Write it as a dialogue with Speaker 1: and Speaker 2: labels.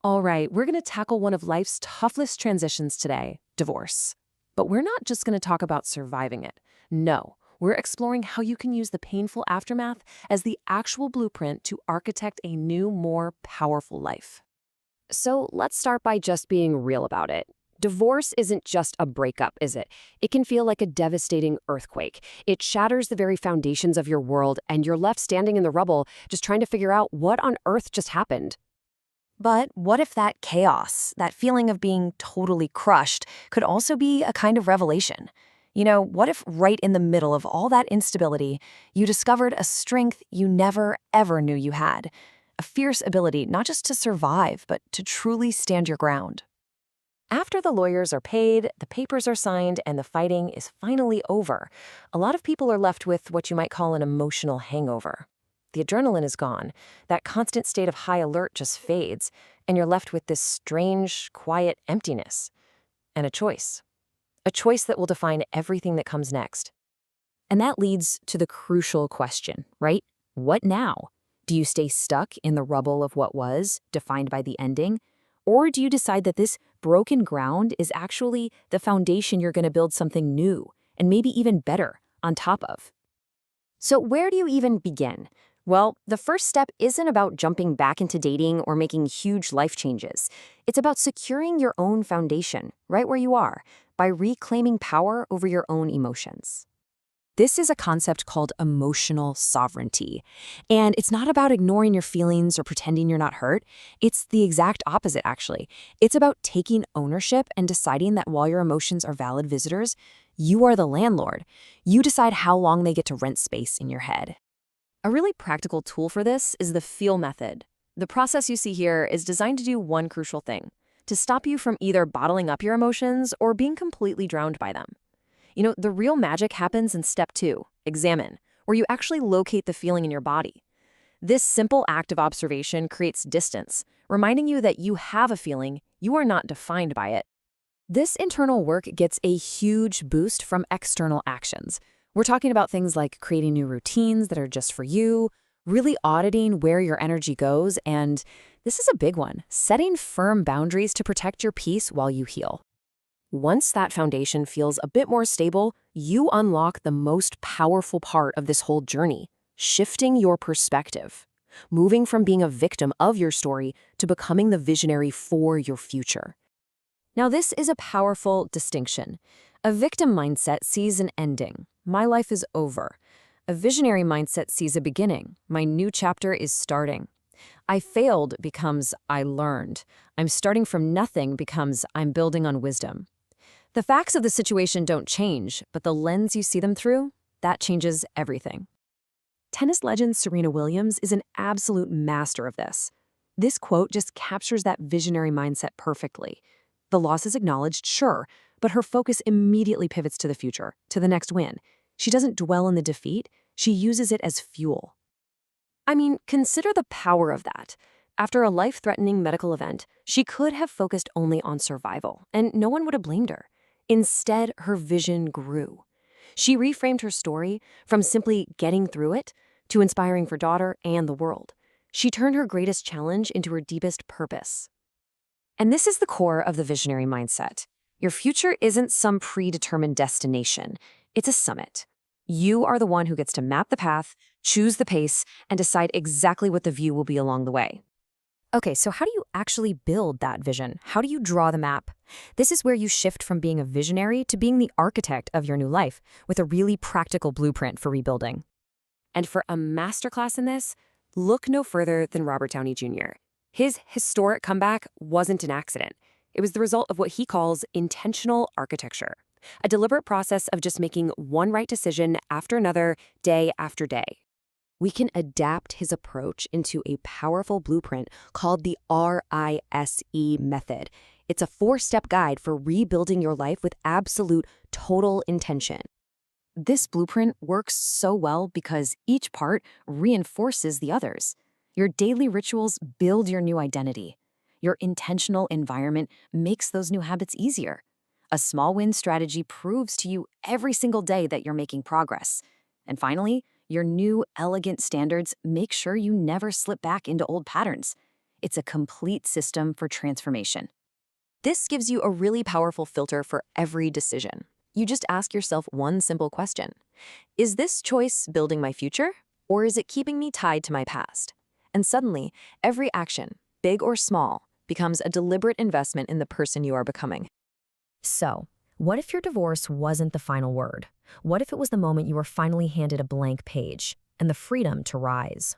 Speaker 1: All right, we're going to tackle one of life's toughest transitions today, divorce. But we're not just going to talk about surviving it. No, we're exploring how you can use the painful aftermath as the actual blueprint to architect a new, more powerful life.
Speaker 2: So let's start by just being real about it. Divorce isn't just a breakup, is it? It can feel like a devastating earthquake. It shatters the very foundations of your world, and you're left standing in the rubble, just trying to figure out what on earth just happened.
Speaker 3: But what if that chaos, that feeling of being totally crushed, could also be a kind of revelation? What if right in the middle of all that instability, you discovered a strength you never, ever knew you had? A fierce ability not just to survive, but to truly stand your ground.
Speaker 1: After the lawyers are paid, the papers are signed, and the fighting is finally over, a lot of people are left with what you might call an emotional hangover. The adrenaline is gone, that constant state of high alert just fades, and you're left with this strange, quiet emptiness. And a choice. A choice that will define everything that comes next.
Speaker 2: And that leads to the crucial question, right? What now? Do you stay stuck in the rubble of what was, defined by the ending? Or do you decide that this broken ground is actually the foundation you're going to build something new, and maybe even better, on top of? So where do you even begin? Well, the first step isn't about jumping back into dating or making huge life changes. It's about securing your own foundation, right where you are, by reclaiming power over your own emotions. This is a concept called emotional sovereignty. And it's not about ignoring your feelings or pretending you're not hurt. It's the exact opposite, actually. It's about taking ownership and deciding that while your emotions are valid visitors, you are the landlord. You decide how long they get to rent space in your head. A really practical tool for this is the feel method. The process you see here is designed to do one crucial thing: to stop you from either bottling up your emotions or being completely drowned by them. The real magic happens in step 2, examine, where you actually locate the feeling in your body. This simple act of observation creates distance, reminding you that you have a feeling, you are not defined by it. This internal work gets a huge boost from external actions. We're talking about things like creating new routines that are just for you, really auditing where your energy goes, and this is a big one, setting firm boundaries to protect your peace while you heal. Once that foundation feels a bit more stable, you unlock the most powerful part of this whole journey, shifting your perspective, moving from being a victim of your story to becoming the visionary for your future. Now, this is a powerful distinction. A victim mindset sees an ending. My life is over. A visionary mindset sees a beginning. My new chapter is starting. I failed becomes I learned. I'm starting from nothing becomes I'm building on wisdom. The facts of the situation don't change, but the lens you see them through, that changes everything. Tennis legend Serena Williams is an absolute master of this. This quote just captures that visionary mindset perfectly. The loss is acknowledged, sure, but her focus immediately pivots to the future, to the next win. She doesn't dwell on the defeat, she uses it as fuel. I mean, consider the power of that. After a life-threatening medical event, she could have focused only on survival, and no one would have blamed her. Instead, her vision grew. She reframed her story from simply getting through it to inspiring her daughter and the world. She turned her greatest challenge into her deepest purpose. And this is the core of the visionary mindset. Your future isn't some predetermined destination. It's a summit. You are the one who gets to map the path, choose the pace, and decide exactly what the view will be along the way. Okay, so how do you actually build that vision? How do you draw the map? This is where you shift from being a visionary to being the architect of your new life with a really practical blueprint for rebuilding. And for a masterclass in this, look no further than Robert Downey Jr. His historic comeback wasn't an accident. It was the result of what he calls intentional architecture, a deliberate process of just making one right decision after another, day after day. We can adapt his approach into a powerful blueprint called the RISE method. It's a 4-step guide for rebuilding your life with absolute total intention. This blueprint works so well because each part reinforces the others. Your daily rituals build your new identity. Your intentional environment makes those new habits easier. A small win strategy proves to you every single day that you're making progress. And finally, your new elegant standards make sure you never slip back into old patterns.
Speaker 3: it's a complete system for transformation.
Speaker 1: This gives you a really powerful filter for every decision. You just ask yourself one simple question. Is this choice building my future, or is it keeping me tied to my past? And suddenly, every action, big or small, becomes a deliberate investment in the person you are becoming.
Speaker 2: So, what if your divorce wasn't the final word? What if it was the moment you were finally handed a blank page and the freedom to rise?